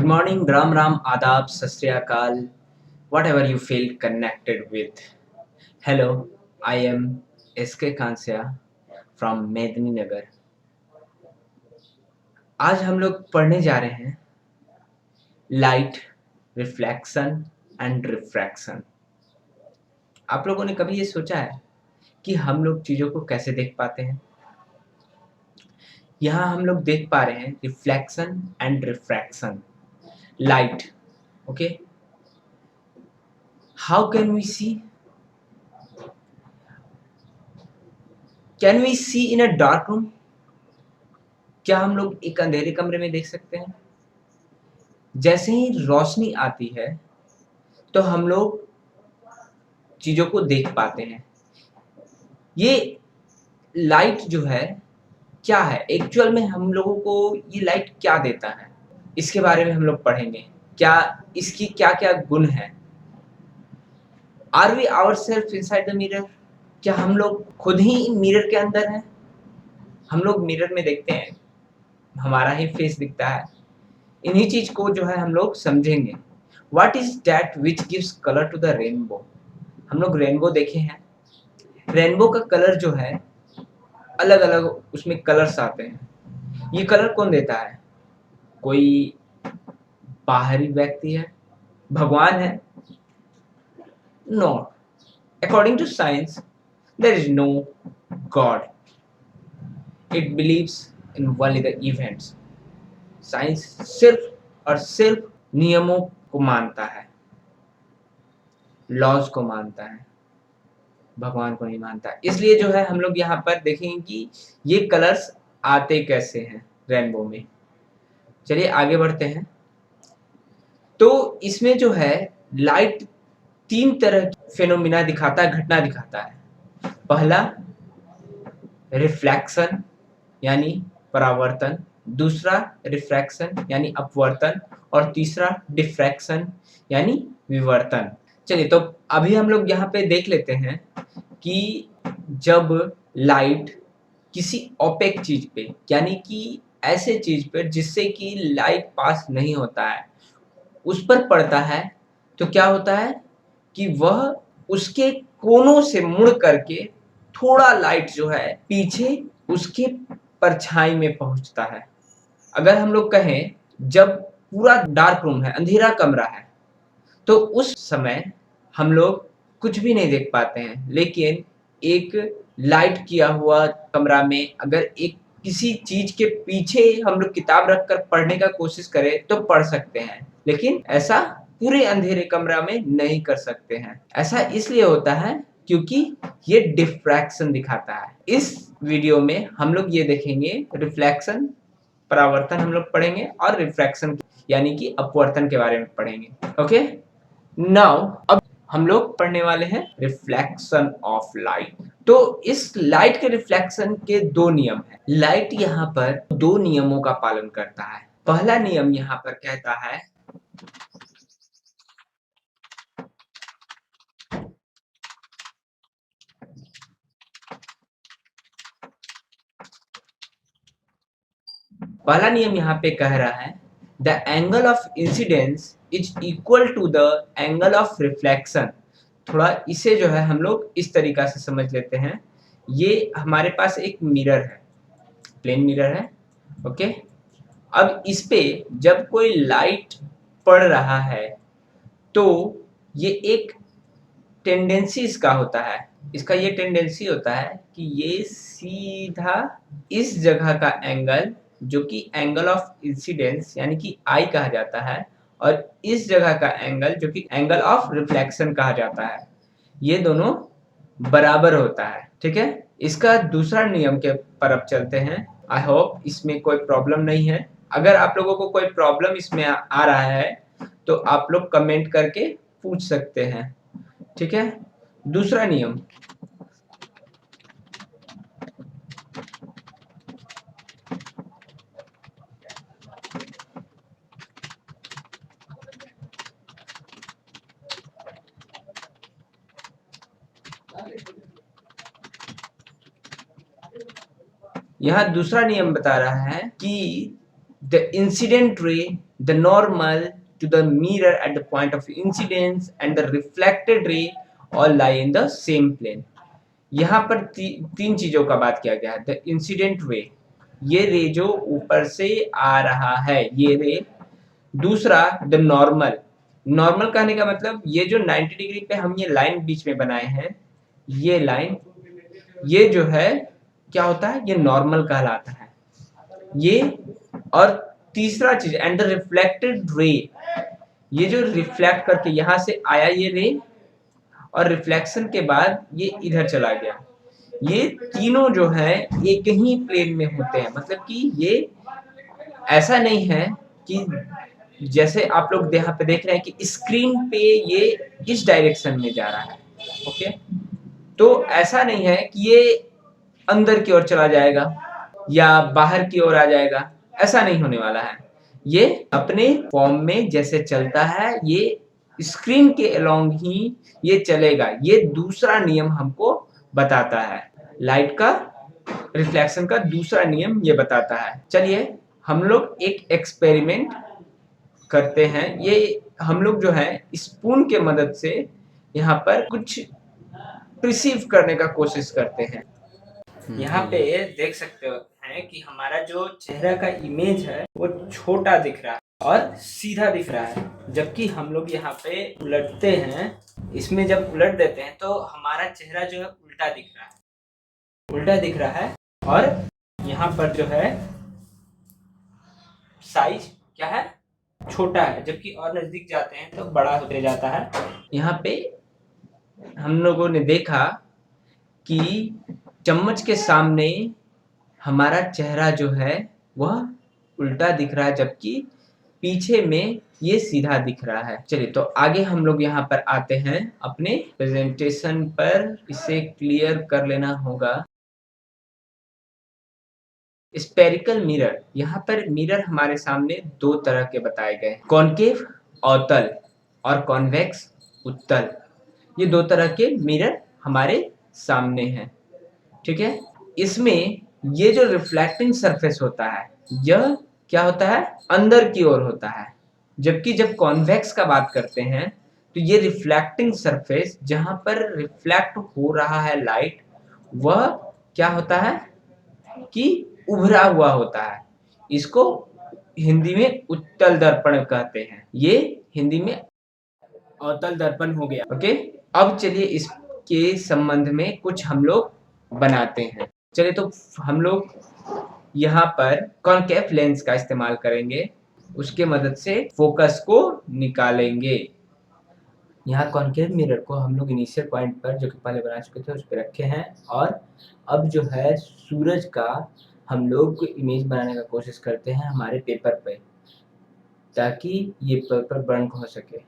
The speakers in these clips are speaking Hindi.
Good morning, Ram Ram, Adab, Sat Sri Akal, whatever you feel connected with. Hello, I am SK Kansia from Medini Nagar. आज हम लोग पढ़ने जा रहे हैं लाइट, रिफ्लेक्शन एंड रिफ्रैक्शन। आप लोगों ने कभी ये सोचा है कि हम लोग चीज़ों को कैसे देख पाते हैं? यहाँ हम लोग देख पा रहे हैं reflection and refraction. Light, okay, how can we see? Can we see in a dark room? क्या हम लोग एक अंधेरे कमरे में देख सकते हैं? जैसे ही रोशनी आती है तो हम लोग चीज़ों को देख पाते हैं। ये लाइट जो है क्या है? एक्चुअल में हम लोगों को ये लाइट क्या देता है? इसके बारे में हम लोग पढ़ेंगे। क्या इसकी क्या-क्या गुण हैं? Are we ourselves inside the mirror? क्या हम लोग खुद ही मिरर के अंदर हैं? हम लोग मिरर में देखते हैं, हमारा ही फेस दिखता है। इन्हीं चीज़ को जो है हम लोग समझेंगे। What is that which gives colour to the rainbow? हम लोग रेनबो देखे हैं। रेनबो का कलर जो है अलग-अलग उसमें कलर्स आते हैं। ये कलर कौन देता है? कोई बाहरी व्यक्ति है? भगवान है? No. According to science there is no god. It believes in only the events. Science सिर्फ और सिर्फ नियमों को मानता है, लॉज को मानता है, भगवान को नहीं मानता। इसलिए जो है हम लोग यहाँ पर देखेंगे कि ये कलर्स आते कैसे हैं रेनबो में। चलिए आगे बढ़ते हैं। तो इसमें जो है लाइट 3 तरह की फेनोमेना दिखाता है, घटना दिखाता है। पहला रिफ्लेक्शन यानी परावर्तन, दूसरा रिफ्रैक्शन यानी अपवर्तन और तीसरा डिफ्रैक्शन यानी विवर्तन। चलिए तो अभी हम लोग यहाँ पे देख लेते हैं कि जब लाइट किसी ओपेक चीज़ पे यानी कि ऐसे चीज़ पे जिससे कि लाइट पास नहीं होता है, उस पर पड़ता है तो क्या होता है कि वह उसके कोनों से मुड़ करके थोड़ा लाइट जो है पीछे उसके परछाई में पहुँचता है। अगर हम लोग कहें जब पूरा डार्क रूम है, अंधेरा कमरा है, तो उस समय हम लोग कुछ भी नहीं देख पाते हैं। लेकिन एक लाइट किया हुआ कमरा में अगर एक किसी चीज़ के पीछे हम लोग किताब रखकर पढ़ने का कोशिश करें तो पढ़ सकते हैं। लेकिन ऐसा पूरे अंधेरे कमरा में नहीं कर सकते हैं। ऐसा इसलिए होता है क्योंकि ये डिफ्रैक्शन दिखाता है। इस वीडियो में हम लोग ये देखेंगे रिफ्लेक्शन, परावर्तन हम लोग पढ़ेंगे और रिफ्रैक्शन यानी कि अपवर्तन के बारे में पढ़ेंगे। ओके? नाउ अब हम लोग पढ़ने वाले हैं रिफ्लेक्शन ऑफ लाइट। तो इस लाइट के रिफ्लेक्शन के 2 नियम हैं। लाइट यहाँ पर 2 नियमों का पालन करता है। पहला नियम यहाँ पर कहता है पहला नियम यहाँ पे कह रहा है the angle of incidence is equal to the angle of reflection. थोड़ा इसे जो है हम लोग इस तरीका से समझ लेते हैं। ये हमारे पास एक मिरर है, प्लेन मिरर है, ओके। अब इस पे जब कोई लाइट पड़ रहा है तो ये एक टेंडेंसी इसका होता है। इसका ये टेंडेंसी होता है कि ये सीधा इस जगह का एंगल जो कि एंगल ऑफ इंसिडेंस यानी कि आई कहा जाता है और इस जगह का एंगल जो कि एंगल ऑफ रिफ्लेक्शन कहा जाता है, ये दोनों बराबर होता है। ठीक है? इसका दूसरा नियम के पर अब चलते हैं। आई होप इसमें कोई प्रॉब्लम नहीं है। अगर आप लोगों को कोई प्रॉब्लम इसमें आ रहा है तो आप लोग कमेंट करके पूछ सकते हैं। ठीक है? दूसरा नियम यहाँ दूसरा नियम बता रहा है कि the incident ray the normal to the mirror at the point of incidence and the reflected ray all lie in the same plane. यहाँ पर तीन चीजों का बात किया गया है। द इंसिडेंट रे, ये रे जो ऊपर से आ रहा है ये रे। दूसरा द नॉर्मल, नॉर्मल कहने का मतलब ये जो 90 डिग्री पे हम ये लाइन बीच में बनाए हैं, ये लाइन, ये जो है क्या होता है, ये नॉर्मल कहलाता है ये। और तीसरा चीज एंड द रिफ्लेक्टेड रे, ये जो रिफ्लेक्ट करके यहाँ से आया ये रे और रिफ्लेक्शन के बाद ये इधर चला गया, ये तीनों जो है एक ही प्लेन में होते हैं। मतलब कि ये ऐसा नहीं है कि जैसे आप लोग यहाँ पे देख रहे हैं कि स्क्रीन पे ये इस डायरेक्शन में जा रहा है, ओके, तो ऐसा नहीं है कि ये अंदर की ओर चला जाएगा या बाहर की ओर आ जाएगा, ऐसा नहीं होने वाला है। ये अपने फॉर्म में जैसे चलता है ये स्क्रीन के अलोंग ही ये चलेगा। ये दूसरा नियम हमको बताता है, लाइट का रिफ्लेक्शन का दूसरा नियम ये बताता है। चलिए हम लोग एक एक्सपेरिमेंट करते हैं। ये हम लोग जो है स्पून के मदद से यहाँ पर कुछ रिसीव करने का कोशिश करते हैं। यहाँ पे देख सकते हैं कि हमारा जो चेहरा का इमेज है वो छोटा दिख रहा है और सीधा दिख रहा है, जबकि हम लोग यहाँ पे उलटते हैं, इसमें जब उलट देते हैं तो हमारा चेहरा जो है उल्टा दिख रहा है, उल्टा दिख रहा है। और यहाँ पर जो है साइज क्या है, छोटा है, जबकि और नजदीक जाते हैं तो बड़ा होते जाता है। यहाँ पे हम लोगों ने देखा कि चम्मच के सामने हमारा चेहरा जो है वह उल्टा दिख रहा है, जबकि पीछे में ये सीधा दिख रहा है। चलिए तो आगे हम लोग यहाँ पर आते हैं अपने प्रेजेंटेशन पर, इसे क्लियर कर लेना होगा। स्पेरिकल मिरर, यहाँ पर मिरर हमारे सामने दो तरह के बताए गए, कॉनकेव अवतल और कॉन्वेक्स उत्तल। ये दो तरह के मिरर हमारे सामने हैं, ठीक है। इसमें ये जो रिफ्लेक्टिंग सरफेस होता है यह क्या होता है, अंदर की ओर होता है, जबकि जब कॉन्वेक्स का बात करते हैं तो ये रिफ्लेक्टिंग सरफेस जहां पर रिफ्लेक्ट हो रहा है लाइट, वह क्या होता है कि उभरा हुआ होता है। इसको हिंदी में उत्तल दर्पण कहते हैं, ये हिंदी में अवतल दर्पण हो गया, ओके। अब चलिए इसके संबंध में कुछ हम लोग बनाते हैं। चलिए तो हम लोग यहाँ पर कॉनकेव लेंस का इस्तेमाल करेंगे, उसके मदद से फोकस को निकालेंगे। यहाँ कॉनकेव मिरर को हम लोग इनिशियल पॉइंट पर जो कि पहले बना चुके थे उस पर रखे हैं, और अब जो है सूरज का हम लोग इमेज बनाने का कोशिश करते हैं हमारे पेपर पे, ताकि ये पेपर बर्न हो सके।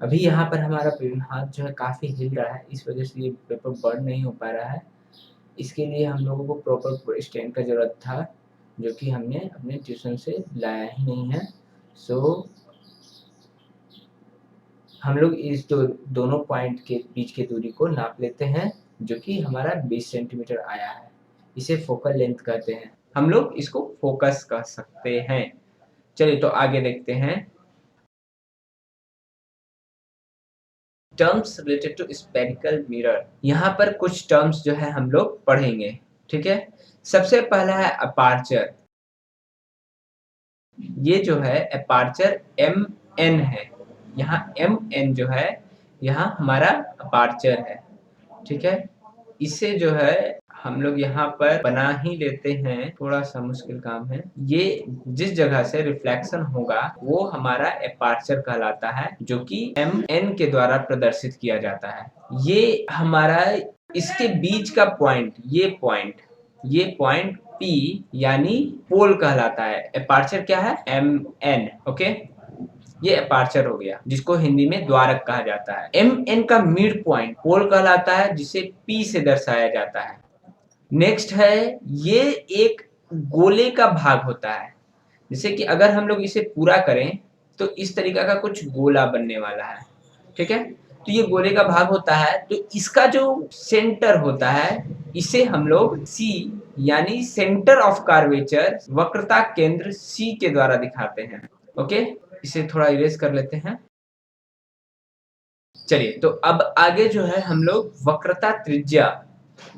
अभी यहाँ पर हमारा हाथ जो है काफ़ी हिल रहा है, इस वजह से ये पेपर बर्न नहीं हो पा रहा है। इसके लिए हम लोगों को प्रॉपर स्टैंड का ज़रूरत था, जो कि हमने अपने ट्यूशन से लाया ही नहीं है। सो हम लोग इस दोनों पॉइंट के बीच की दूरी को नाप लेते हैं, जो कि हमारा 20 सेंटीमीटर आया है। इसे फोकल लेंथ कहते हैं, हम लोग इसको फोकस कह सकते हैं। चलिए तो आगे देखते हैं terms related to spherical mirror. यहाँ पर कुछ टर्म्स जो है हम लोग पढ़ेंगे, ठीक है। सबसे पहला है अपार्चर। ये जो है अपार्चर MN है, यहाँ MN जो है यहाँ हमारा अपार्चर है, ठीक है। इसे जो है हम लोग यहाँ पर बना ही लेते हैं, थोड़ा सा मुश्किल काम है। ये जिस जगह से रिफ्लेक्शन होगा वो हमारा अपार्चर कहलाता है, जो कि MN के द्वारा प्रदर्शित किया जाता है। ये हमारा इसके बीच का पॉइंट, ये पॉइंट P यानी पोल कहलाता है। अपार्चर क्या है, MN, ओके। ये अपार्चर हो गया, जिसको हिंदी में द्वारक कहा जाता है। MN का मिड पॉइंट पोल कहलाता है, जिसे P से दर्शाया जाता है। नेक्स्ट है, ये एक गोले का भाग होता है, जैसे कि अगर हम लोग इसे पूरा करें तो इस तरीका का कुछ गोला बनने वाला है, ठीक है। तो ये गोले का भाग होता है, तो इसका जो सेंटर होता है इसे हम लोग C यानी सेंटर ऑफ कर्वेचर, वक्रता केंद्र C के द्वारा दिखाते हैं, ओके, इसे थोड़ा इरेज कर लेते हैं। चलिए, तो अब आगे जो है हम लोग वक्रता त्रिज्या,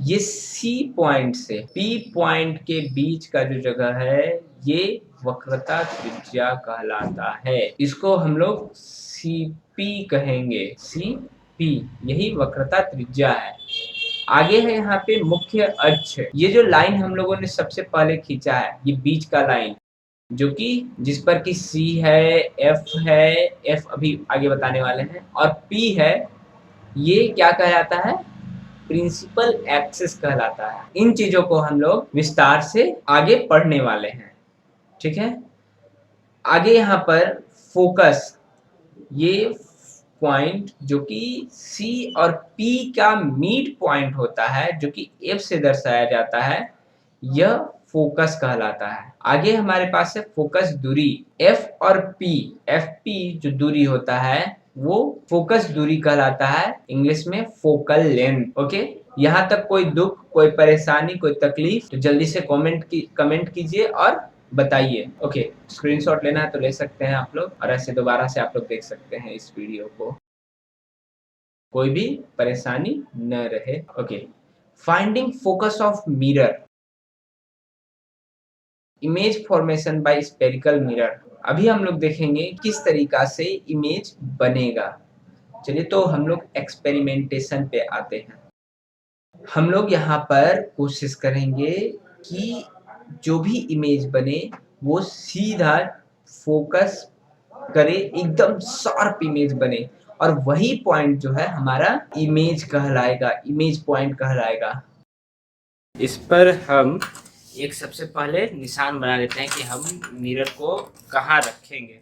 ये सी पॉइंट से पी पॉइंट के बीच का जो जगह है, ये वक्रता त्रिज्या कहलाता है। इसको हम लोग सीपी कहेंगे, सीपी, यही वक्रता त्रिज्या है। आगे है यहाँ पे मुख्य अक्ष, ये जो लाइन हम लोगों ने सबसे पहले खींचा है, ये बीच का लाइन, जो कि जिस पर कि सी है, एफ अभी आगे बताने वाले हैं, और पी है, ये क्या कहलाता है, प्रिंसिपल एक्सिस कहलाता है। इन चीजों को हम लोग विस्तार से आगे पढ़ने वाले हैं, ठीक है। आगे यहाँ पर फोकस, ये पॉइंट जो कि सी और पी का मीट पॉइंट होता है, जो कि एफ से दर्शाया जाता है, यह फोकस कहलाता है। आगे हमारे पास है फोकस दूरी, एफ और पी, एफ पी जो दूरी होता है वो फोकस दूरी कहलाता है, इंग्लिश में फोकल लेंथ। ओके, यहाँ तक कोई दुख, कोई परेशानी, कोई तकलीफ तो जल्दी से कमेंट कीजिए और बताइए। ओके, स्क्रीनशॉट लेना है तो ले सकते हैं आप लोग, और ऐसे दोबारा से आप लोग देख सकते हैं इस वीडियो को, कोई भी परेशानी न रहे। Okay, finding focus of mirror, image formation by spherical mirror. अभी हम लोग देखेंगे किस तरीका से इमेज बनेगा। चलिए, तो हम लोग एक्सपेरिमेंटेशन पे आते हैं। हम लोग यहाँ पर कोशिश करेंगे कि जो भी इमेज बने वो सीधा फोकस करे, एकदम शार्प इमेज बने, और वही पॉइंट जो है हमारा इमेज कहलाएगा, इमेज पॉइंट कहलाएगा। इस पर हम एक सबसे पहले निशान बना लेते हैं कि हम मिरर को कहाँ रखेंगे।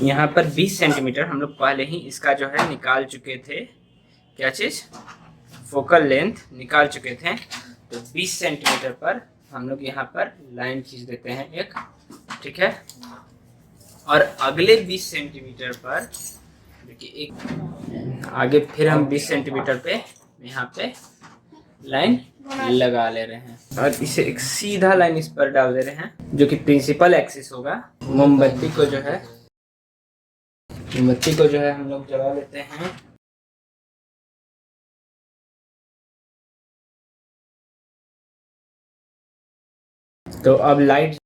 यहाँ पर 20 सेंटीमीटर हम लोग पहले ही इसका जो है निकाल चुके थे, क्या चीज़, फोकल लेंथ निकाल चुके थे। तो 20 सेंटीमीटर पर हम लोग यहाँ पर लाइन खींच देते हैं एक, ठीक है। और अगले 20 सेंटीमीटर पर देखिए एक आगे फिर हम 20 सेंटीमीटर पे यहाँ पे लाइन लगा ले रहे हैं, और इसे एक सीधा लाइन इस पर डाल दे रहे हैं, जो कि प्रिंसिपल एक्सिस होगा। मोमबत्ती को जो है हम लोग जला लेते हैं। तो अब लाइट,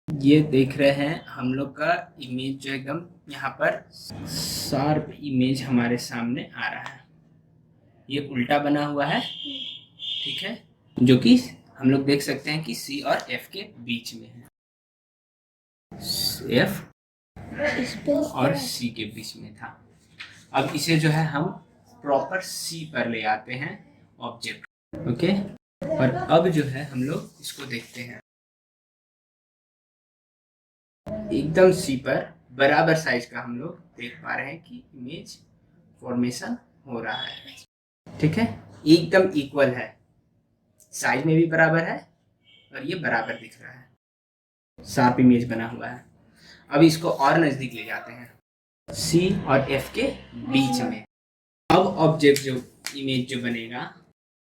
ये देख रहे हैं हम लोग का इमेज जो एकदम यहाँ पर शार्प इमेज हमारे सामने आ रहा है। ये उल्टा बना हुआ है, ठीक है, जो कि हम लोग देख सकते हैं कि सी और एफ के बीच में है, एफ और सी के बीच में था। अब इसे जो है हम प्रॉपर सी पर ले आते हैं ऑब्जेक्ट, ओके। और अब जो है हम लोग इसको देखते हैं, एकदम सी पर बराबर साइज का हम लोग देख पा रहे हैं कि इमेज फॉर्मेशन हो रहा है, ठीक है, एकदम इक्वल है, साइज में भी बराबर है और ये बराबर दिख रहा है, शार्प इमेज बना हुआ है। अब इसको और नजदीक ले जाते हैं, सी और एफ के बीच में। अब ऑब्जेक्ट जो इमेज जो बनेगा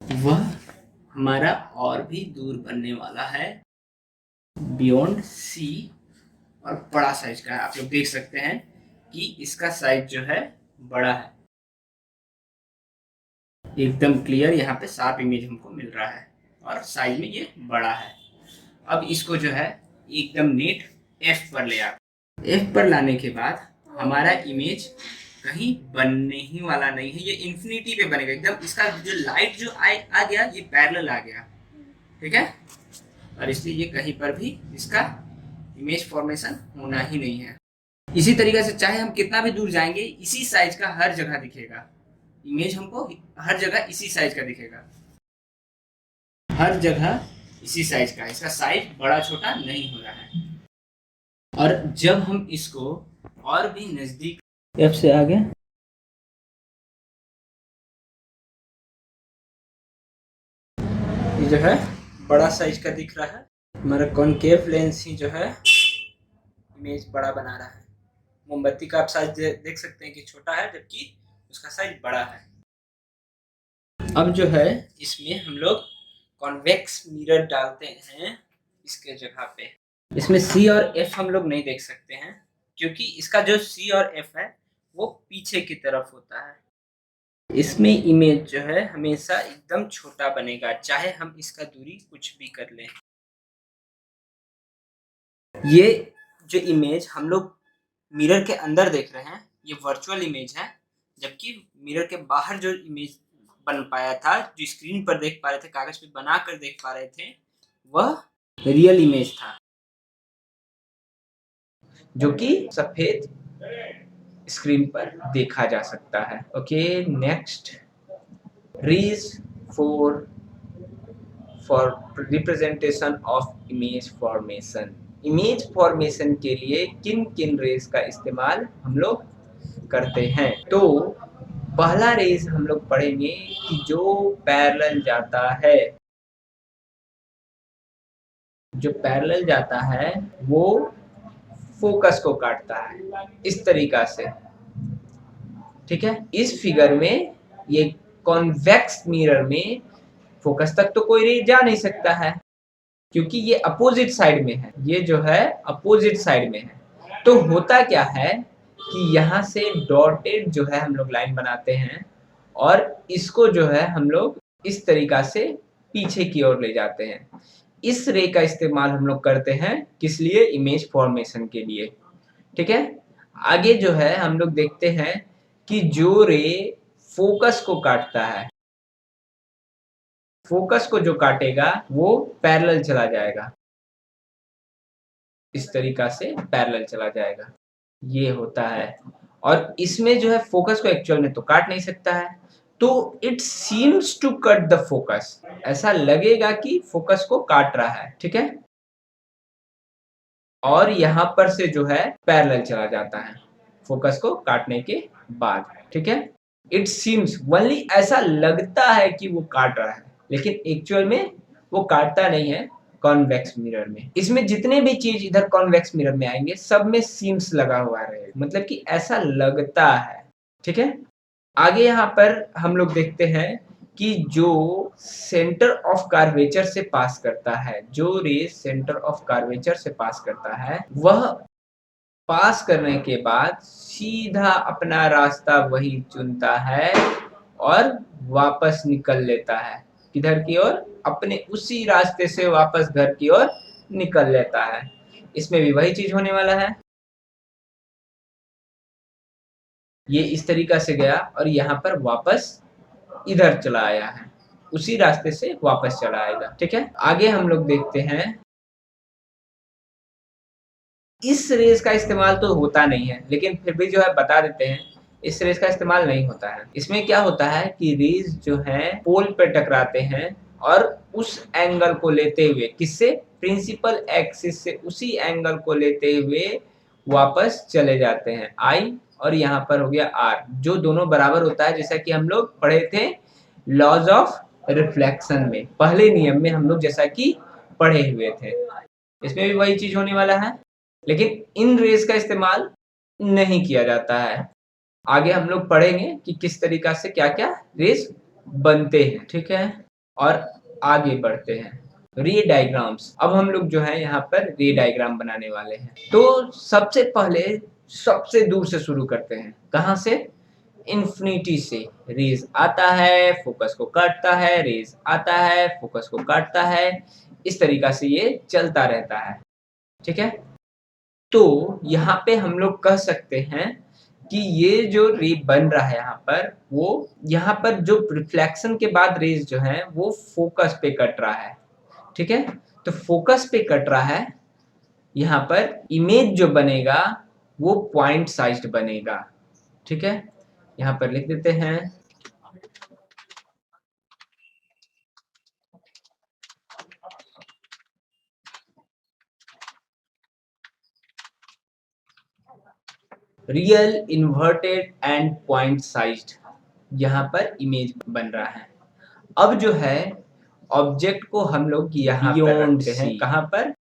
वह हमारा और भी दूर बनने वाला है, बियॉन्ड सी, और बड़ा साइज का है। आप लोग देख सकते हैं कि इसका साइज जो है बड़ा है, एकदम क्लियर यहाँ पे शार्प इमेज हमको मिल रहा है, और साइज में ये बड़ा है। अब इसको जो है एकदम नीट एफ पर ले आते, एफ पर लाने के बाद हमारा इमेज कहीं बनने ही वाला नहीं है, ये इन्फिनिटी पे बनेगा एकदम। इसका जो लाइट जो आ गया ये पैरेलल आ गया, ठीक है, और इसलिए ये कहीं पर भी इसका इमेज फॉर्मेशन होना ही नहीं है। इसी तरीके से चाहे हम कितना भी दूर जाएंगे, इसी साइज का हर जगह दिखेगा, इमेज हमको हर जगह इसी साइज का दिखेगा, हर जगह इसी साइज का, इसका साइज बड़ा छोटा नहीं हो रहा है। और जब हम इसको और भी नजदीक एफ से आगे, ये जो है बड़ा साइज का दिख रहा है, हमारा कॉनकेव लेंस ही जो है इमेज बड़ा बना रहा है। मोमबत्ती का आप साइज देख सकते हैं कि छोटा है, जबकि उसका साइज बड़ा है। अब जो है इसमें हम लोग कॉन्वेक्स मिरर डालते हैं इसके जगह पे। इसमें सी और एफ हम लोग नहीं देख सकते हैं क्योंकि इसका जो सी और एफ है वो पीछे की तरफ होता है। इसमें इमेज जो है हमेशा एकदम छोटा बनेगा, चाहे हम इसका दूरी कुछ भी कर लें। ये जो इमेज हम लोग मिरर के अंदर देख रहे हैं, ये वर्चुअल इमेज है, जबकि मिरर के बाहर जो इमेज बन पाया था, जो स्क्रीन पर देख पा रहे थे, कागज पे बना कर देख पा रहे थे, वह रियल इमेज था, जो कि सफेद स्क्रीन पर देखा जा सकता है। Okay, next, rays for representation of image formation. Image formation के लिए किन किन रेज का इस्तेमाल हम लोग करते हैं? तो पहला रेज हम लोग पढ़ेंगे कि जो पैरेलल जाता है, जो पैरेलल जाता है वो फोकस को काटता है इस तरीका से। ठीक है, इस फिगर में ये कॉन्वेक्स मिरर में फोकस तक तो कोई रे जा नहीं सकता है क्योंकि ये अपोजिट साइड में है, ये जो है अपोजिट साइड में है। तो होता क्या है कि यहाँ से डॉटेड जो है हम लोग लाइन बनाते हैं और इसको जो है हम लोग इस तरीका से पीछे की ओर ले जाते हैं। इस रे का इस्तेमाल हम लोग करते हैं किस लिए? इमेज फॉर्मेशन के लिए। ठीक है, आगे जो है हम लोग देखते हैं कि जो रे फोकस को काटता है, फोकस को जो काटेगा वो पैरेलल चला जाएगा, इस तरीका से पैरेलल चला जाएगा, ये होता है। और इसमें जो है फोकस को एक्चुअल में तो काट नहीं सकता है, तो it seems to cut the focus, ऐसा लगेगा कि फोकस को काट रहा है। ठीक है, और यहाँ पर से जो है पैरेलल चला जाता है फोकस को काटने के बाद। ठीक है, इट सीम्स ओनली, ऐसा लगता है कि वो काट रहा है, लेकिन एक्चुअल में वो काटता नहीं है कॉन्वेक्स मिरर में। इसमें जितने भी चीज इधर कॉन्वेक्स मिरर में आएंगे सब में सीम्स लगा हुआ रहेगा, मतलब कि ऐसा लगता है। ठीक है, आगे यहाँ पर हम लोग देखते हैं कि जो सेंटर ऑफ कर्वेचर से पास करता है, जो रेज सेंटर ऑफ कर्वेचर से पास करता है, वह पास करने के बाद सीधा अपना रास्ता वही चुनता है और वापस निकल लेता है। किधर की ओर? अपने उसी रास्ते से वापस घर की ओर निकल लेता है। इसमें भी वही चीज होने वाला है, ये इस तरीका से गया और यहाँ पर वापस इधर चला आया है, उसी रास्ते से वापस चला आएगा। ठीक है, आगे हम लोग देखते हैं, इस रेस का इस्तेमाल तो होता नहीं है, लेकिन फिर भी जो है बता देते हैं, इस रेस का इस्तेमाल नहीं होता है। इसमें क्या होता है कि रेस जो है पोल पे टकराते हैं और उस एंगल को लेते हुए, किससे? प्रिंसिपल एक्सिस से उसी एंगल को लेते हुए वापस चले जाते हैं, आई और यहाँ पर हो गया आर, जो दोनों बराबर होता है, जैसा कि हम लोग पढ़े थे लॉज ऑफ रिफ्लेक्शन में, पहले नियम में हम लोग जैसा कि पढ़े हुए थे। इसमें भी वही चीज होने वाला है, लेकिन इन रेज का इस्तेमाल नहीं किया जाता है। आगे हम लोग पढ़ेंगे कि किस तरीका से क्या क्या रेज बनते हैं। ठीक है, और आगे बढ़ते हैं, रे डायग्राम्स। अब हम लोग जो है यहाँ पर रे डायग्राम बनाने वाले हैं। तो सबसे पहले सबसे दूर से शुरू करते हैं, कहाँ से? इन्फिनिटी से। रेज आता है, फोकस को काटता है, रेज आता है, फोकस को काटता है, इस तरीका से ये चलता रहता है। ठीक है, तो यहाँ पे हम लोग कह सकते हैं कि ये जो रे बन रहा है यहाँ पर, वो यहाँ पर जो रिफ्लेक्शन के बाद रेज जो है वो फोकस पे कट रहा है। ठीक है, तो फोकस पे कट रहा है, यहाँ पर इमेज जो बनेगा वो पॉइंट साइज्ड बनेगा। ठीक है, यहाँ पर लिख देते हैं, real inverted and point sized, यहाँ पर इमेज बन रहा है। अब जो है ऑब्जेक्ट को हम लोग यहाँ पर रखते हैं, कहाँ पर?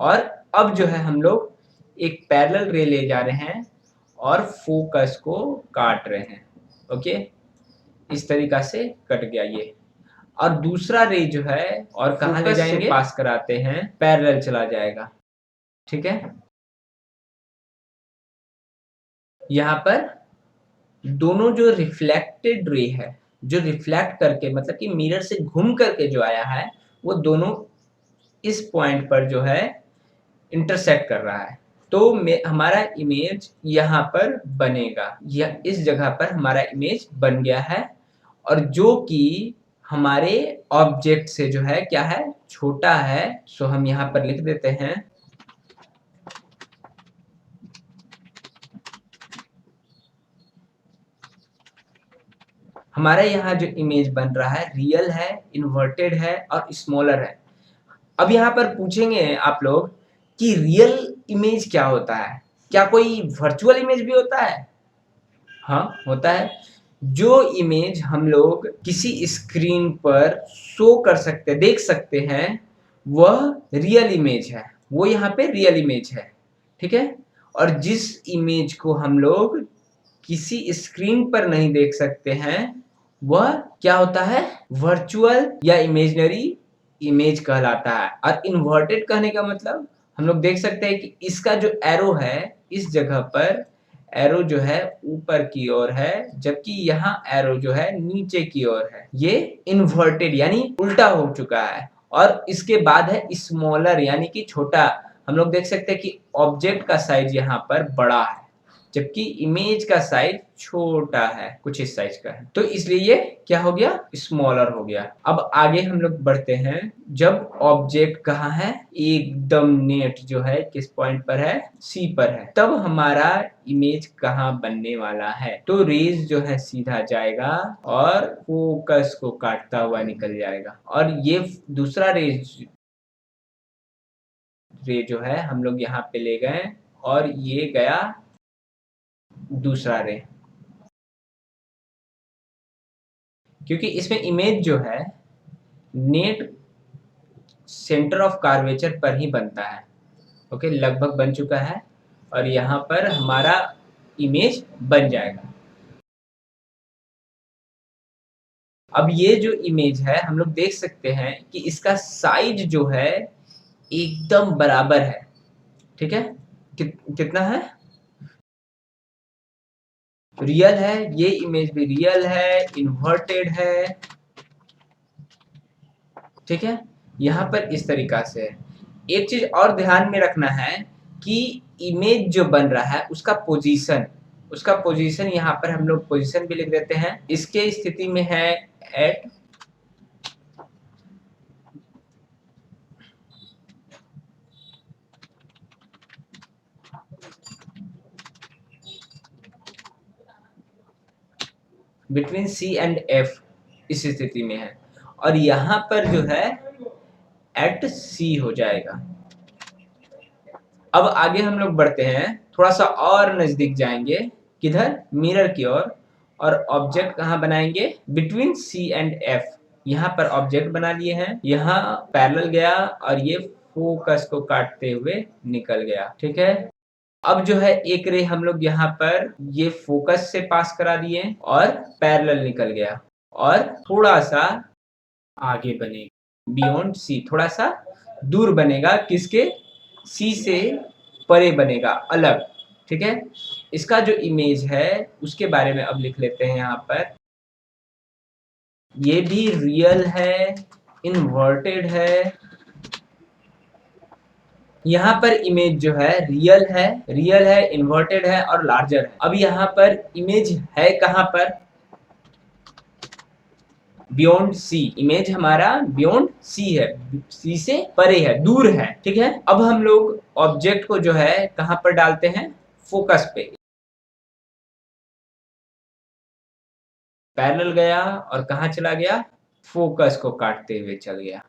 और अब जो है हम लोग एक पैरेलल रे ले जा रहे हैं और फोकस को काट रहे हैं। ओके, इस तरीका से कट गया ये। और दूसरा रे जो है और कहाँ ले जाएंगे, पास कराते हैं, पैरेलल चला जाएगा। ठीक है, यहाँ पर दोनों जो रिफ्लेक्टेड रे है, जो रिफ्लेक्ट करके मतलब कि मिरर से घूम करके जो आया है, वो दोनों इस पॉइंट पर जो है इंटरसेक्ट कर रहा है। तो हमारा इमेज यहाँ पर बनेगा, या इस जगह पर हमारा इमेज बन गया है, और जो कि हमारे ऑब्जेक्ट से जो है क्या है, छोटा है। सो हम यहाँ पर लिख देते हैं हमारा यहाँ जो इमेज बन रहा है रियल है, इन्वर्टेड है और स्मॉलर है। अब यहाँ पर पूछेंगे आप लोग कि रियल इमेज क्या होता है, क्या कोई वर्चुअल इमेज भी होता है? हाँ, होता है। जो इमेज हम लोग किसी स्क्रीन पर शो कर सकते, देख सकते हैं, वह रियल इमेज है, वो यहाँ पे रियल इमेज है। ठीक है, और जिस इमेज को हम लोग किसी स्क्रीन पर नहीं देख सकते हैं, वह क्या होता है, वर्चुअल या इमेजिनरी इमेज कहलाता है। और इन्वर्टेड कहने का मतलब हम लोग देख सकते हैं कि इसका जो एरो है, इस जगह पर एरो जो है ऊपर की ओर है, जबकि यहाँ एरो जो है नीचे की ओर है। ये इन्वर्टेड यानी उल्टा हो चुका है। और इसके बाद है स्मॉलर यानी कि छोटा। हम लोग देख सकते हैं कि ऑब्जेक्ट का साइज यहाँ पर बड़ा है, जबकि इमेज का साइज छोटा है, कुछ इस साइज का है। तो इसलिए ये क्या हो गया, स्मॉलर हो गया। अब आगे हम लोग बढ़ते हैं। जब ऑब्जेक्ट कहाँ है, एकदम नेट जो है किस पॉइंट पर है, सी पर है, तब हमारा इमेज कहाँ बनने वाला है, तो रेज जो है सीधा जाएगा और फोकस को काटता हुआ निकल जाएगा। और ये दूसरा रे जो है हम लोग यहाँ पे ले गए और ये गया दूसरा रे, क्योंकि इसमें इमेज जो है नेट सेंटर ऑफ कार्वेचर पर ही बनता है। ओके, लगभग बन चुका है और यहाँ पर हमारा इमेज बन जाएगा। अब ये जो इमेज है हम लोग देख सकते हैं कि इसका साइज जो है एकदम बराबर है। ठीक है, कितना है, रियल है, ये इमेज भी रियल है, इन्वर्टेड है। ठीक है, यहाँ पर इस तरीका से है। एक चीज और ध्यान में रखना है कि इमेज जो बन रहा है उसका पोजीशन यहाँ पर हम लोग पोजीशन भी लिख देते हैं। इसके स्थिति में है at between C and F, इस स्थिति में है, और यहाँ पर जो है एट सी हो जाएगा। अब आगे हम लोग बढ़ते हैं, थोड़ा सा और नजदीक जाएंगे, किधर, मिरर की ओर, और ऑब्जेक्ट कहाँ बनाएंगे, बिटवीन सी एंड एफ। यहाँ पर ऑब्जेक्ट बना लिए हैं, यहाँ पैरेलल गया और ये फोकस को काटते हुए निकल गया। ठीक है, अब जो है एक रे हम लोग यहाँ पर ये फोकस से पास करा दिए और पैरेलल निकल गया, और थोड़ा सा आगे बनेगा, बियॉन्ड सी, थोड़ा सा दूर बनेगा, किसके, सी से परे बनेगा, अलग। ठीक है, इसका जो इमेज है उसके बारे में अब लिख लेते हैं यहाँ पर। ये भी रियल है, इन्वर्टेड है। यहाँ पर इमेज जो है रियल है, इन्वर्टेड है और लार्जर है। अब यहाँ पर इमेज है कहाँ पर, बियॉन्ड सी, इमेज हमारा बियॉन्ड सी है, सी से परे है, दूर है। ठीक है, अब हम लोग ऑब्जेक्ट को जो है कहाँ पर डालते हैं, फोकस पे, पैरेलल गया और कहाँ चला गया, फोकस को काटते हुए चल गया।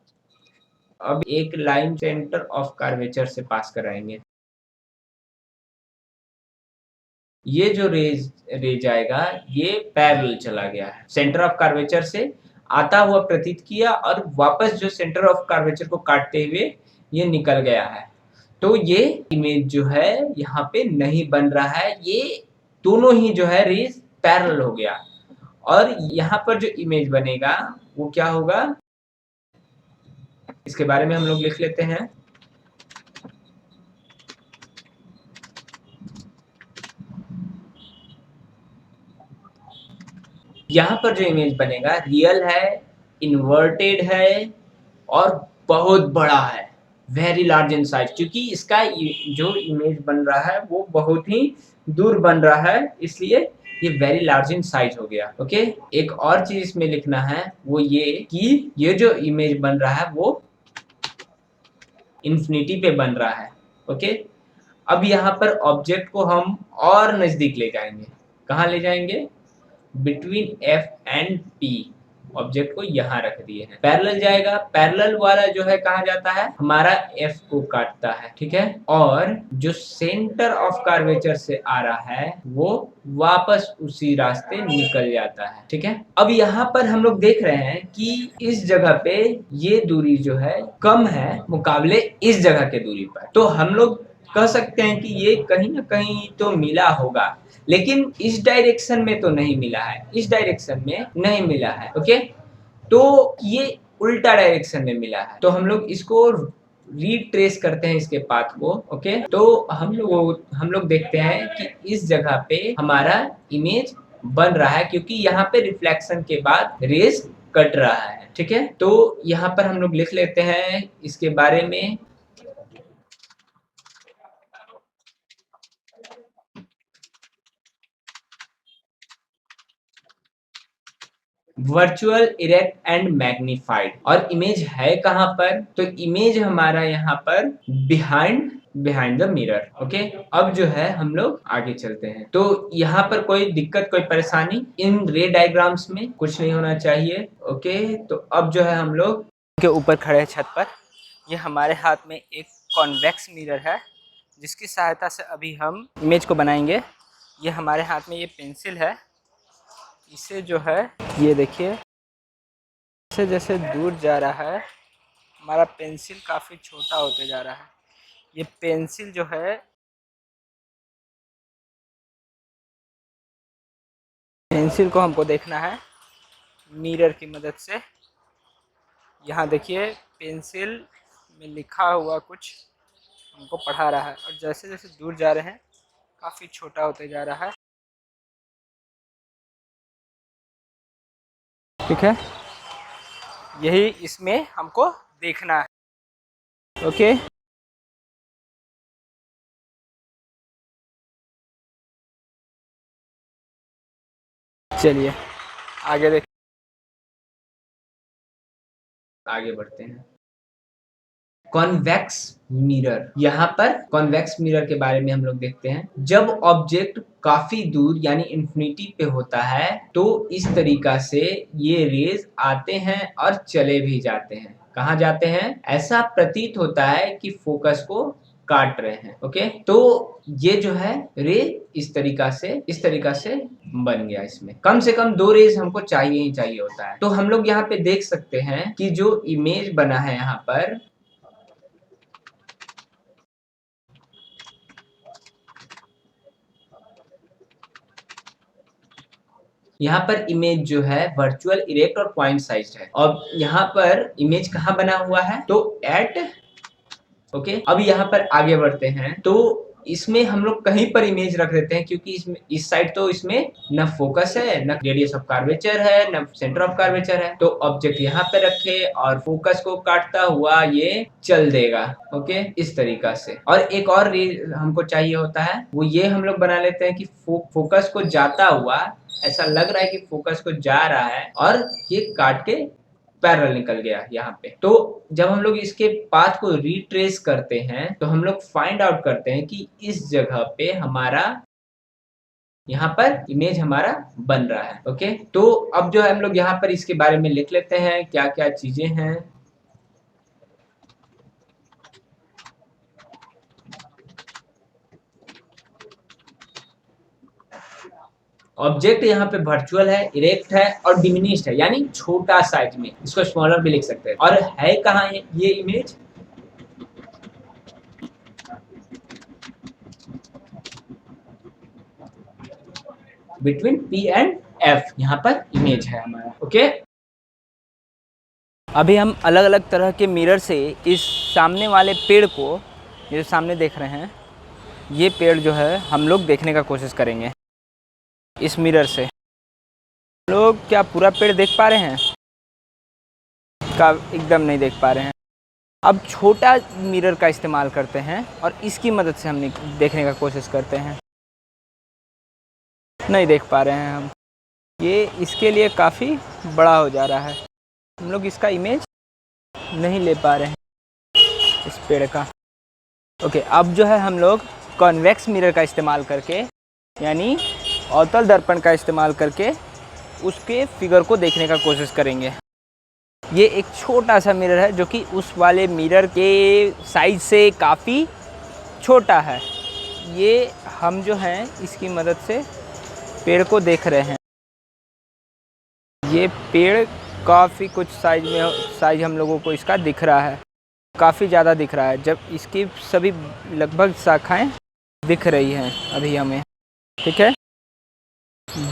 अब एक लाइन सेंटर ऑफ कर्वेचर से पास कराएंगे। ये जो रे जाएगा ये पैरेलल चला गया है, सेंटर ऑफ कर्वेचर से आता हुआ प्रतीत किया और वापस जो सेंटर ऑफ कर्वेचर को काटते हुए ये निकल गया है। तो ये इमेज जो है यहाँ पे नहीं बन रहा है, ये दोनों ही जो है रेज पैरेलल हो गया, और यहाँ पर जो इमेज बनेगा वो क्या होगा, इसके बारे में हम लोग लिख लेते हैं। यहाँ पर जो इमेज बनेगा रियल है, इन्वर्टेड है और बहुत बड़ा है, वेरी लार्ज इन साइज, क्योंकि इसका जो इमेज बन रहा है वो बहुत ही दूर बन रहा है, इसलिए ये वेरी लार्ज इन साइज हो गया। ओके, एक और चीज इसमें लिखना है वो ये कि ये जो इमेज बन रहा है वो इन्फिनिटी पे बन रहा है। ओके, अब यहाँ पर ऑब्जेक्ट को हम और नजदीक ले जाएंगे। कहाँ ले जाएंगे, between F and P, object को यहाँ रख दिए हैं। पैरेलल जाएगा, पैरेलल वाला जो है कहाँ जाता है, हमारा एफ को काटता है, ठीक है, और जो सेंटर ऑफ कर्वेचर से आ रहा है वो वापस उसी रास्ते निकल जाता है, ठीक है। अब यहाँ पर हम लोग देख रहे हैं कि इस जगह पे ये दूरी जो है कम है मुकाबले इस जगह के दूरी पर, तो हम लोग कह सकते हैं कि ये कहीं ना कहीं तो मिला होगा, लेकिन इस डायरेक्शन में तो नहीं मिला है, इस डायरेक्शन में नहीं मिला है। ओके, तो ये उल्टा डायरेक्शन में मिला है, तो हम लोग इसको रिट्रेस करते हैं इसके पाथ को। ओके, तो हम लोग देखते हैं कि इस जगह पे हमारा इमेज बन रहा है, क्योंकि यहाँ पे रिफ्लेक्शन के बाद रेज कट रहा है, ठीक है। तो यहाँ पर हम लोग लिख लेते हैं इसके बारे में। Virtual, erect and magnified. और इमेज है कहाँ पर, तो इमेज हमारा यहाँ पर behind behind the mirror. Okay, अब जो है हम लोग आगे चलते हैं। तो यहाँ पर कोई दिक्कत, कोई परेशानी इन रे डायग्राम्स में कुछ नहीं होना चाहिए। ओके, तो अब जो है हम लोग के ऊपर खड़े हैं छत पर। ये हमारे हाथ में एक कॉन्वेक्स मिरर है जिसकी सहायता से अभी हम इमेज को बनाएंगे। ये हमारे हाथ में ये पेंसिल है, इसे जो है ये देखिए, जैसे जैसे दूर जा रहा है हमारा पेंसिल काफ़ी छोटा होते जा रहा है। ये पेंसिल जो है, पेंसिल को हमको देखना है मिरर की मदद से। यहाँ देखिए पेंसिल में लिखा हुआ कुछ हमको पढ़ा रहा है, और जैसे जैसे दूर जा रहे हैं काफ़ी छोटा होते जा रहा है, ठीक है। यही इसमें हमको देखना है। ओके, चलिए आगे आगे बढ़ते हैं। कॉन्वेक्स मिरर, यहाँ पर कॉन्वेक्स मिरर के बारे में हम लोग देखते हैं। जब ऑब्जेक्ट काफी दूर यानी इंफिनिटी पे होता है तो इस तरीका से ये रेज आते हैं और चले भी जाते हैं। कहाँ जाते हैं, ऐसा प्रतीत होता है कि फोकस को काट रहे हैं। ओके, तो ये जो है रे इस तरीका से बन गया। इसमें कम से कम 2 रेज हमको चाहिए ही चाहिए होता है। तो हम लोग यहाँ पे देख सकते हैं कि जो इमेज बना है यहाँ पर, यहाँ पर इमेज जो है वर्चुअल, इरेक्ट और पॉइंट साइज है। और यहाँ पर इमेज कहाँ बना हुआ है, तो एट। ओके, अब यहाँ पर आगे बढ़ते हैं। तो इसमें हम लोग कहीं पर इमेज रख देते हैं, क्योंकि इसमें इस साइड तो इसमें न फोकस है, न रेडियस ऑफ कर्वेचर है, न सेंटर ऑफ कर्वेचर है। तो ऑब्जेक्ट यहाँ पे रखे और फोकस को काटता हुआ ये चल देगा। ओके, इस तरीका से। और एक और हमको चाहिए होता है, वो ये हम लोग बना लेते हैं कि फोकस को जाता हुआ ऐसा लग रहा है कि फोकस को जा रहा है और ये काट के पैरेलल निकल गया यहाँ पे। तो जब हम लोग इसके पाथ को रिट्रेस करते हैं तो हम लोग फाइंड आउट करते हैं कि इस जगह पे हमारा यहाँ पर इमेज हमारा बन रहा है। ओके, तो अब जो है हम लोग यहाँ पर इसके बारे में लिख लेते हैं क्या क्या चीजें हैं। ऑब्जेक्ट यहाँ पे वर्चुअल है, इरेक्ट है और डिमिनिश्ड है, यानी छोटा साइज में, इसको स्मॉलर भी लिख सकते हैं। और है कहाँ ये image, between P and F, यहाँ पर इमेज है हमारा। ओके, अभी हम अलग अलग तरह के मिरर से इस सामने वाले पेड़ को, ये जो सामने देख रहे हैं, ये पेड़ जो है हम लोग देखने का कोशिश करेंगे इस मिरर से। लोग क्या पूरा पेड़ देख पा रहे हैं? का एकदम नहीं देख पा रहे हैं। अब छोटा मिरर का इस्तेमाल करते हैं और इसकी मदद से हम देखने का कोशिश करते हैं। नहीं देख पा रहे हैं हम, ये इसके लिए काफ़ी बड़ा हो जा रहा है। हम लोग इसका इमेज नहीं ले पा रहे हैं इस पेड़ का। ओके, अब जो है हम लोग कॉन्वेक्स मिरर का इस्तेमाल करके, यानी अवतल दर्पण का इस्तेमाल करके उसके फिगर को देखने का कोशिश करेंगे। ये एक छोटा सा मिरर है जो कि उस वाले मिरर के साइज से काफ़ी छोटा है। ये हम जो हैं इसकी मदद से पेड़ को देख रहे हैं। ये पेड़ काफ़ी कुछ साइज हम लोगों को इसका दिख रहा है, काफ़ी ज़्यादा दिख रहा है, जब इसकी सभी लगभग शाखाएं दिख रही हैं अभी हमें, ठीक है।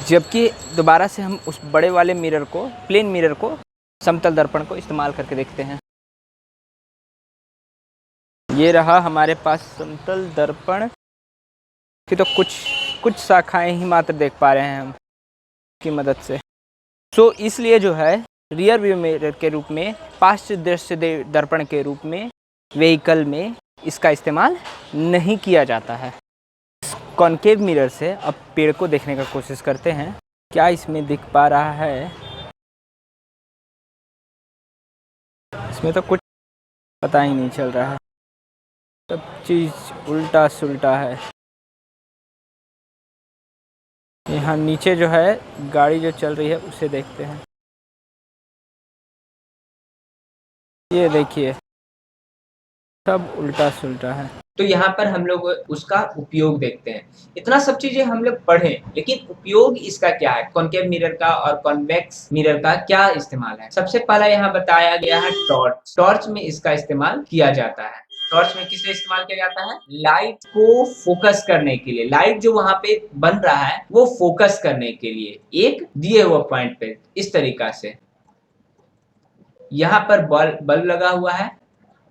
जबकि दोबारा से हम उस बड़े वाले मिरर को, प्लेन मिरर को, समतल दर्पण को इस्तेमाल करके देखते हैं। ये रहा हमारे पास समतल दर्पण की तो कुछ शाखाएं ही मात्र देख पा रहे हैं हम की मदद से। सो इसलिए जो है रियर व्यू मिरर के रूप में, पार्श्व दृश्य दर्पण के रूप में व्हीकल में इसका इस्तेमाल नहीं किया जाता है। कॉनकेव मिरर से अब पेड़ को देखने का कोशिश करते हैं, क्या इसमें दिख पा रहा है। इसमें तो कुछ पता ही नहीं चल रहा है, सब चीज़ उल्टा सुल्टा है। यहाँ नीचे जो है गाड़ी जो चल रही है उसे देखते हैं। ये देखिए, सब उल्टा सुल्टा है। तो यहाँ पर हम लोग उसका उपयोग देखते हैं। इतना सब चीजें हम लोग पढ़ें, लेकिन उपयोग इसका क्या है, कॉनकेव मिरर का और कॉन्वेक्स मिरर का क्या इस्तेमाल है। सबसे पहला यहाँ बताया गया है टॉर्च। टॉर्च में इसका इस्तेमाल किया जाता है। टॉर्च में किससे इस्तेमाल किया जाता है? लाइट को फोकस करने के लिए। लाइट जो वहां पे बन रहा है वो फोकस करने के लिए एक दिए हुए पॉइंट पे इस तरीका से। यहाँ पर बल्ब लगा हुआ है,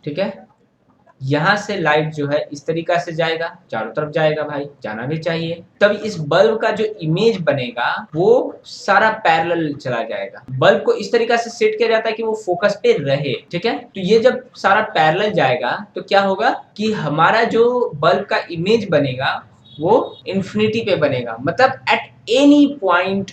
ठीक है। यहाँ से लाइट जो है इस तरीका से जाएगा, चारों तरफ जाएगा भाई, जाना भी चाहिए। तब इस बल्ब का जो इमेज बनेगा वो सारा पैरेलल चला जाएगा। बल्ब को इस तरीका से सेट किया जाता है कि वो फोकस पे रहे, ठीक है। तो ये जब सारा पैरेलल जाएगा तो क्या होगा कि हमारा जो बल्ब का इमेज बनेगा वो इन्फिनिटी पे बनेगा, मतलब at any point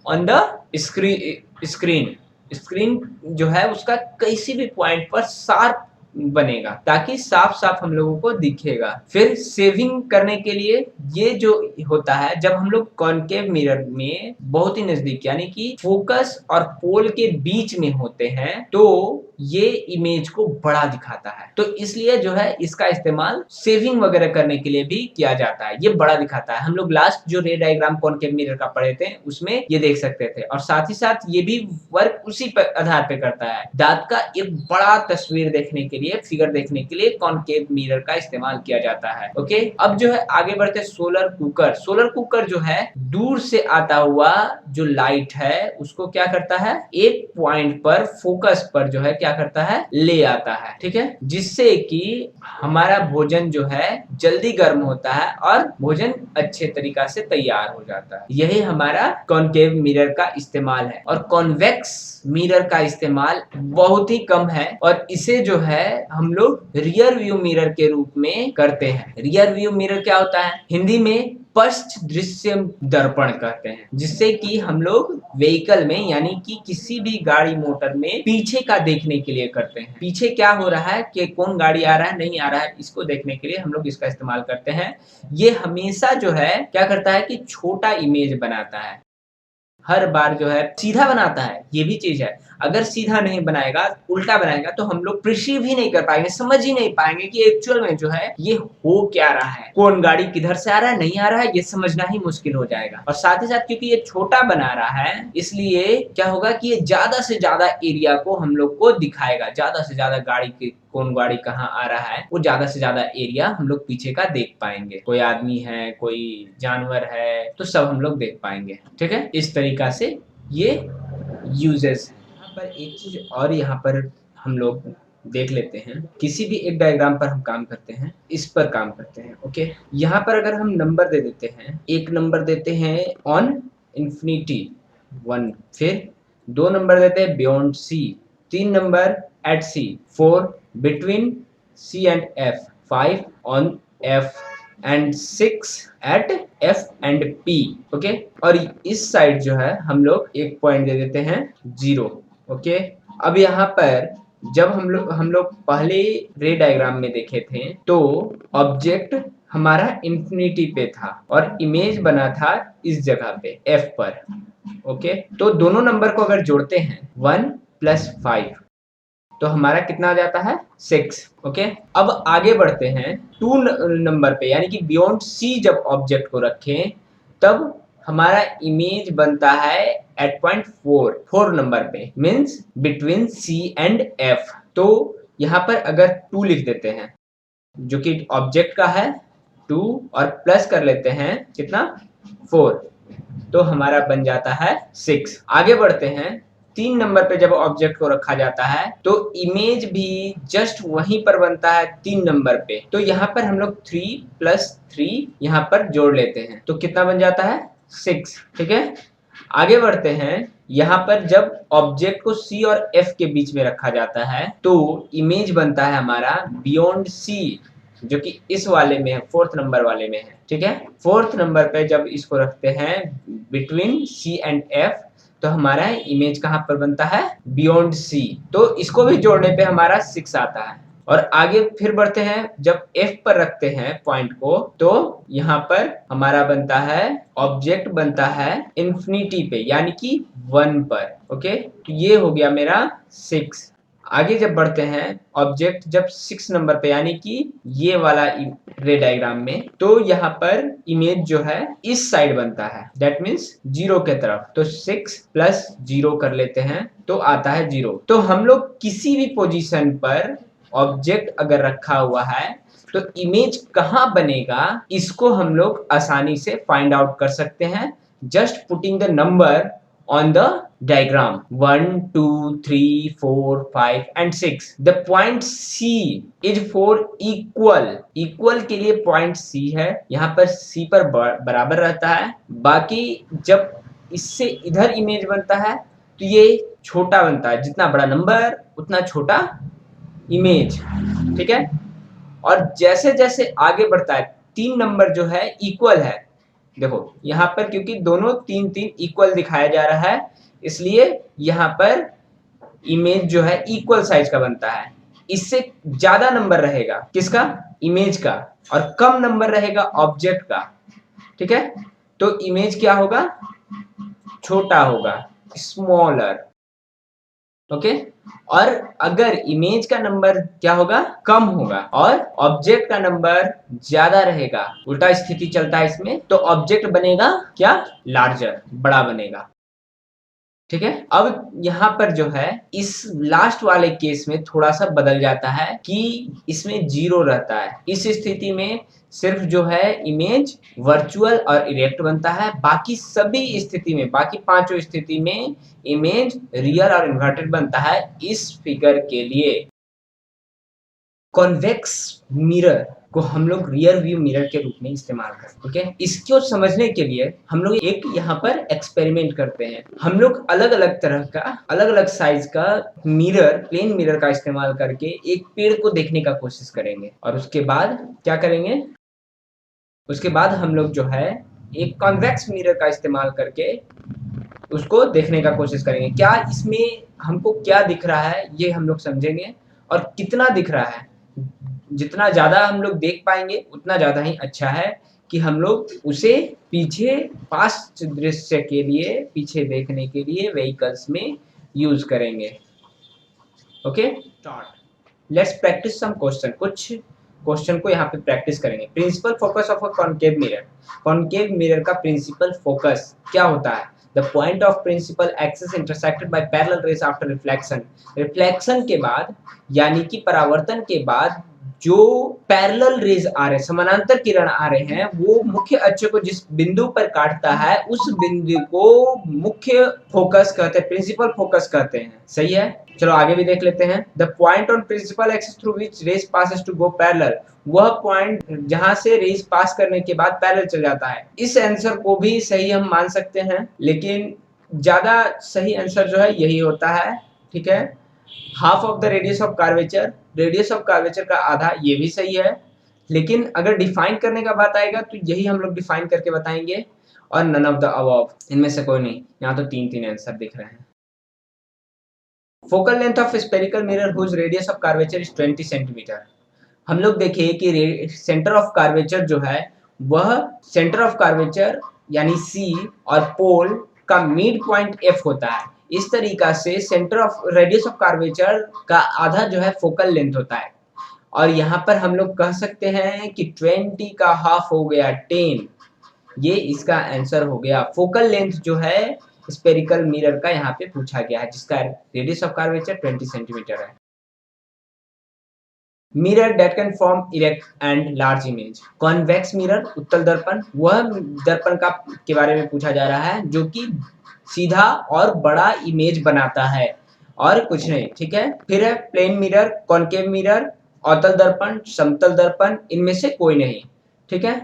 on the screen screen जो है उसका किसी भी पॉइंट पर शार्प बनेगा, ताकि साफ साफ हम लोगों को दिखेगा। फिर सेविंग करने के लिए ये जो होता है, जब हम लोग कॉनकेव मिरर में बहुत ही नजदीक यानी कि फोकस और पोल के बीच में होते हैं तो ये इमेज को बड़ा दिखाता है। तो इसलिए जो है इसका इस्तेमाल सेविंग वगैरह करने के लिए भी किया जाता है। ये बड़ा दिखाता है। हम लोग लास्ट जो रे डायग्राम कॉनकेव मिरर का पढ़े थे उसमें ये देख सकते थे। और साथ ही साथ ये भी वर्क उसी पर आधार पे करता है। दांत का एक बड़ा तस्वीर देखने के लिए, फिगर देखने के लिए कॉनकेव मिरर का इस्तेमाल किया जाता है। ओके, अब जो है आगे बढ़ते सोलर कुकर। सोलर कुकर जो है दूर से आता हुआ जो लाइट है उसको क्या करता है, एक पॉइंट पर फोकस पर जो है क्या करता है, ले आता है, ठीक है। जिससे कि हमारा भोजन जो है जल्दी गर्म होता है और भोजन अच्छे तरीका से तैयार हो जाता है। यही हमारा कॉनकेव मिरर का इस्तेमाल है। और कॉन्वेक्स मिरर का इस्तेमाल बहुत ही कम है और इसे जो है हम लोग रियर व्यू मिरर के रूप में करते हैं। रियर व्यू मिरर क्या होता है? हिंदी में पश्च दृश्य दर्पण कहते हैं, जिससे कि हम लोग व्हीकल में यानी कि किसी भी गाड़ी मोटर में पीछे का देखने के लिए करते हैं। पीछे क्या हो रहा है, कि कौन गाड़ी आ रहा है नहीं आ रहा है, इसको देखने के लिए हम लोग इसका इस्तेमाल करते हैं। ये हमेशा जो है क्या करता है कि छोटा इमेज बनाता है, हर बार जो है सीधा बनाता है। ये भी चीज है, अगर सीधा नहीं बनाएगा, उल्टा बनाएगा तो हम लोग प्रिसीव ही नहीं कर पाएंगे, समझ ही नहीं पाएंगे कि एक्चुअल में जो है ये हो क्या रहा है, कौन गाड़ी किधर से आ रहा है नहीं आ रहा है, ये समझना ही मुश्किल हो जाएगा। और साथ ही साथ क्योंकि ये छोटा बना रहा है इसलिए क्या होगा कि ये ज्यादा से ज्यादा एरिया को हम लोग को दिखाएगा। ज्यादा से ज्यादा गाड़ी की, कौन गाड़ी कहाँ आ रहा है, वो ज्यादा से ज्यादा एरिया हम लोग पीछे का देख पाएंगे। कोई आदमी है, कोई जानवर है, तो सब हम लोग देख पाएंगे, ठीक है। इस तरीका से ये यूजेस पर एक चीज और यहाँ पर हम लोग देख लेते हैं, किसी भी एक डायग्राम पर हम काम करते हैं, इस पर काम करते हैं। ओके, यहाँ पर अगर हम नंबर दे देते हैं, एक नंबर देते हैं ऑन इंफिनिटी 1, फिर 2 नंबर देते हैं बियॉन्ड सी, 3 नंबर at C, 4 between C and F, 5 on F and 6 at F and P. Okay, और इस साइड जो है हम लोग एक पॉइंट दे देते हैं 0। ओके, अब यहाँ पर जब हम लोग पहले रे डायग्राम में देखे थे तो ऑब्जेक्ट हमारा इंफिनिटी पे था और इमेज बना था इस जगह पे F पर। ओके, तो दोनों नंबर को अगर जोड़ते हैं 1 + 5 तो हमारा कितना आ जाता है 6। ओके, अब आगे बढ़ते हैं 2 नंबर पे, यानी कि बियॉन्ड सी जब ऑब्जेक्ट को रखें तब हमारा इमेज बनता है एट पॉइंट 4 नंबर पे, means between C and F. तो यहाँ पर अगर 2 लिख देते हैं जो कि ऑब्जेक्ट का है 2 और प्लस कर लेते हैं कितना 4, तो हमारा बन जाता है 6। आगे बढ़ते हैं 3 नंबर पे जब ऑब्जेक्ट को रखा जाता है तो इमेज भी जस्ट वहीं पर बनता है 3 नंबर पे, तो यहाँ पर हम लोग 3 + 3 यहाँ पर जोड़ लेते हैं तो कितना बन जाता है 6। ठीक है, आगे बढ़ते हैं, यहाँ पर जब ऑब्जेक्ट को C और F के बीच में रखा जाता है तो इमेज बनता है हमारा बियॉन्ड C, जो कि इस वाले में है, 4th नंबर वाले में है। ठीक है, 4th नंबर पे जब इसको रखते हैं बिटवीन C एंड F तो हमारा इमेज कहाँ पर बनता है बियॉन्ड C, तो इसको भी जोड़ने पे हमारा 6 आता है। और आगे फिर बढ़ते हैं, जब F पर रखते हैं पॉइंट को तो यहाँ पर हमारा बनता है ऑब्जेक्ट बनता है इंफिनिटी पे यानी कि 1 पर। ओके, तो ये हो गया मेरा 6। आगे जब बढ़ते हैं ऑब्जेक्ट जब 6 नंबर पे यानी कि ये वाला रे डायग्राम में, तो यहाँ पर इमेज जो है इस साइड बनता है, दैट मीन्स 0 के तरफ, तो 6 + 0 कर लेते हैं तो आता है 0। तो हम लोग किसी भी पोजीशन पर ऑब्जेक्ट अगर रखा हुआ है तो इमेज कहाँ बनेगा इसको हम लोग आसानी से फाइंड आउट कर सकते हैं, just putting the number on the diagram 1 2 3 4 5 and 6। the point C is for equal के लिए पॉइंट C है, यहाँ पर C पर बराबर रहता है, बाकी जब इससे इधर इमेज बनता है तो ये छोटा बनता है, जितना बड़ा नंबर उतना छोटा इमेज। ठीक है, और जैसे जैसे आगे बढ़ता है 3 नंबर जो है इक्वल है, देखो यहाँ पर क्योंकि दोनों 3 इक्वल दिखाया जा रहा है इसलिए यहाँ पर इमेज जो है इक्वल साइज का बनता है। इससे ज्यादा नंबर रहेगा किसका इमेज का और कम नंबर रहेगा ऑब्जेक्ट का। ठीक है, तो इमेज क्या होगा छोटा होगा, स्मॉलर। ओके, और अगर इमेज का नंबर क्या होगा कम होगा और ऑब्जेक्ट का नंबर ज्यादा रहेगा, उल्टा स्थिति चलता है इसमें, तो ऑब्जेक्ट बनेगा क्या लार्जर, बड़ा बनेगा। ठीक है, अब यहाँ पर जो है इस लास्ट वाले केस में थोड़ा सा बदल जाता है कि इसमें 0 रहता है, इस स्थिति में सिर्फ जो है इमेज वर्चुअल और इरेक्ट बनता है, बाकी सभी स्थिति में बाकी 5 स्थिति में इमेज रियल और इन्वर्टेड बनता है। इस फिगर के लिए कॉन्वेक्स मिरर को हम लोग रियर व्यू मिरर के रूप में इस्तेमाल करते हैं। ओके, इसको समझने के लिए हम लोग एक यहाँ पर एक्सपेरिमेंट करते हैं। हम लोग अलग अलग तरह का अलग अलग साइज का मिरर, प्लेन मिरर का इस्तेमाल करके एक पेड़ को देखने का कोशिश करेंगे और उसके बाद क्या करेंगे, उसके बाद हम लोग जो है एक कॉन्वेक्स मिरर का इस्तेमाल करके उसको देखने का कोशिश करेंगे, क्या इसमें हमको क्या दिख रहा है ये हम लोग समझेंगे और कितना दिख रहा है। जितना ज्यादा हम लोग देख पाएंगे उतना ज्यादा ही अच्छा है कि हम लोग उसे पीछे पास्ट दृश्य के लिए, पीछे देखने के लिए व्हीकल्स में यूज करेंगे। Okay, let's practice some question. कुछ क्वेश्चन को यहाँ पे प्रैक्टिस करेंगे। Principal focus of a concave mirror, concave mirror का प्रिंसिपल फोकस क्या होता है। The point of principal axis intersected by parallel rays after reflection, reflection के बाद यानी कि परावर्तन के बाद जो पैरेलल रेज आ रहे हैं, समानांतर किरण आ रहे हैं, वो मुख्य अक्ष को जिस बिंदु पर काटता है उस बिंदु को मुख्य फोकस कहते हैं, प्रिंसिपल फोकस कहते हैं। सही है, चलो आगे भी देख लेते हैं। The point on principal axis through which rays passes to go parallel, वह पॉइंट जहां से रेज पास करने के बाद पैरेलल चल जाता है। इस आंसर को भी सही हम मान सकते हैं, लेकिन ज्यादा सही आंसर जो है यही होता है। ठीक है, half of the radius of curvature, radius of curvature का आधा, ये भी सही है। लेकिन अगर डिफाइन करने का बात आएगा तो यही हम लोग डिफाइन करके बताएंगे, और नन ऑफ द अबव, इनमें से कोई नहीं। यहाँ तो 3 आंसर दिख रहे हैं। Focal length of spherical mirror whose radius of curvature is 20 centimetre. हम लोग देखिए कि सेंटर ऑफ कर्वेचर जो है वह सेंटर ऑफ कर्वेचर यानी सी और पोल का मिड पॉइंट एफ होता है। इस तरीका से centre of radius of curvature का आधा जो है फोकल लेंथ होता है, और यहाँ पर हम लोग कह सकते हैं कि 20 का हाफ हो गया 10, ये इसका आंसर हो गया। फोकल लेंथ जो है स्पेरिकल मिरर का यहाँ पे पूछा गया है, जिसका रेडियस ऑफ कर्वेचर 20 सेंटीमीटर है। Mirror that can form erect and large image, convex mirror उत्तल दर्पण, वह दर्पण का के बारे में पूछा जा रहा है जो कि सीधा और बड़ा इमेज बनाता है, और कुछ नहीं। ठीक है, फिर है प्लेन मिरर, कॉनकेव मिरर, अवतल दर्पण, समतल दर्पण, इनमें से कोई नहीं। ठीक है,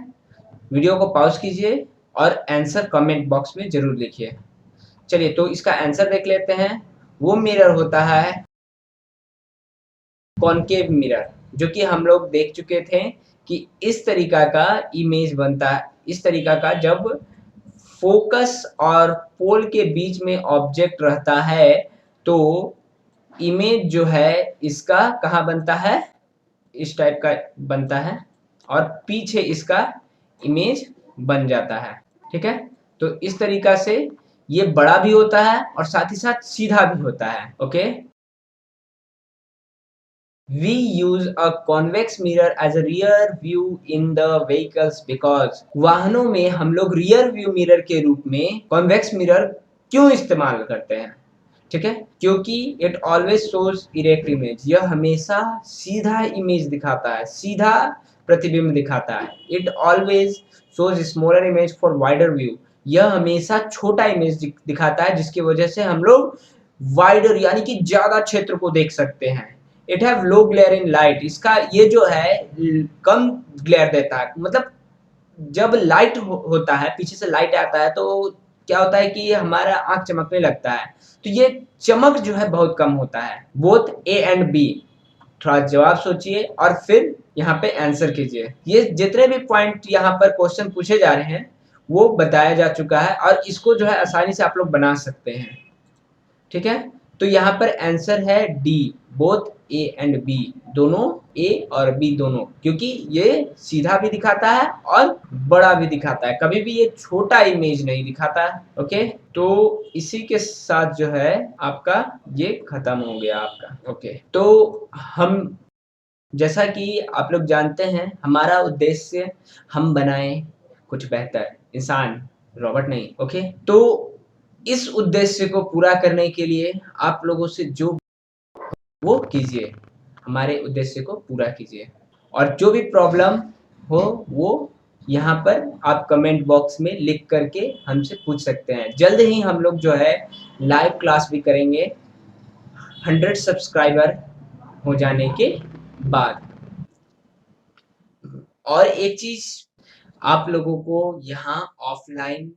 वीडियो को पॉज कीजिए और आंसर कमेंट बॉक्स में जरूर लिखिए। चलिए तो इसका आंसर देख लेते हैं। वो मिरर होता है कॉनकेव मिरर, जो कि हम लोग देख चुके थे कि इस तरीका का इमेज बनता है। इस तरीका का जब फोकस और पोल के बीच में ऑब्जेक्ट रहता है तो इमेज जो है इसका कहाँ बनता है, इस टाइप का बनता है, और पीछे इसका इमेज बन जाता है। ठीक है, तो इस तरीका से ये बड़ा भी होता है और साथ ही साथ सीधा भी होता है। Okay, we use a convex mirror as a rear view in the vehicles because वाहनों में हम लोग रियर व्यू मिरर के रूप में कॉन्वेक्स मिरर क्यों इस्तेमाल करते हैं। ठीक है, क्योंकि it always shows erect image, यह हमेशा सीधा इमेज दिखाता है, सीधा प्रतिबिंब दिखाता है। It always shows smaller image for wider view, यह हमेशा छोटा इमेज दिखाता है, जिसकी वजह से हम लोग वाइडर यानी कि ज्यादा क्षेत्र को देख सकते हैं। It have low glare in light, इसका ये जो है कम ग्लेयर देता है, मतलब जब लाइट होता है, पीछे से लाइट आता है तो क्या होता है कि हमारा आंख चमकने लगता है, तो ये चमक जो है बहुत कम होता है। बोथ ए एंड बी, थोड़ा जवाब सोचिए और फिर यहाँ पे आंसर कीजिए। ये जितने भी पॉइंट यहाँ पर क्वेश्चन पूछे जा रहे हैं वो बताया जा चुका है, और इसको जो है आसानी से आप लोग बना सकते हैं। ठीक है, तो यहाँ पर आंसर है D, both A and B, दोनों ए और बी दोनों, क्योंकि ये सीधा भी दिखाता है और बड़ा भी दिखाता है, कभी भी ये छोटा इमेज नहीं दिखाता है। ओके, तो इसी के साथ जो है आपका ये खत्म हो गया आपका। ओके, तो हम जैसा कि आप लोग जानते हैं हमारा उद्देश्य हम बनाएं कुछ बेहतर इंसान, रॉबोट नहीं। ओके, तो इस उद्देश्य को पूरा करने के लिए आप लोगों से जो वो कीजिए, हमारे उद्देश्य को पूरा कीजिए, और जो भी प्रॉब्लम हो वो यहाँ पर आप कमेंट बॉक्स में लिख करके हमसे पूछ सकते हैं। जल्द ही हम लोग जो है लाइव क्लास भी करेंगे 100 सब्सक्राइबर हो जाने के बाद। और एक चीज, आप लोगों को यहाँ ऑफलाइन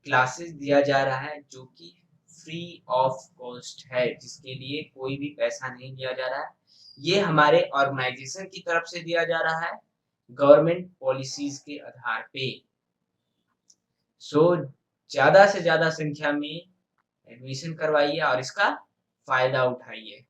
क्लासेस दिया जा रहा है जो कि फ्री ऑफ कॉस्ट है, जिसके लिए कोई भी पैसा नहीं दिया जा रहा है। ये हमारे ऑर्गेनाइजेशन की तरफ से दिया जा रहा है गवर्नमेंट पॉलिसीज के आधार पे। सो ज्यादा से ज्यादा संख्या में एडमिशन करवाइए और इसका फायदा उठाइए।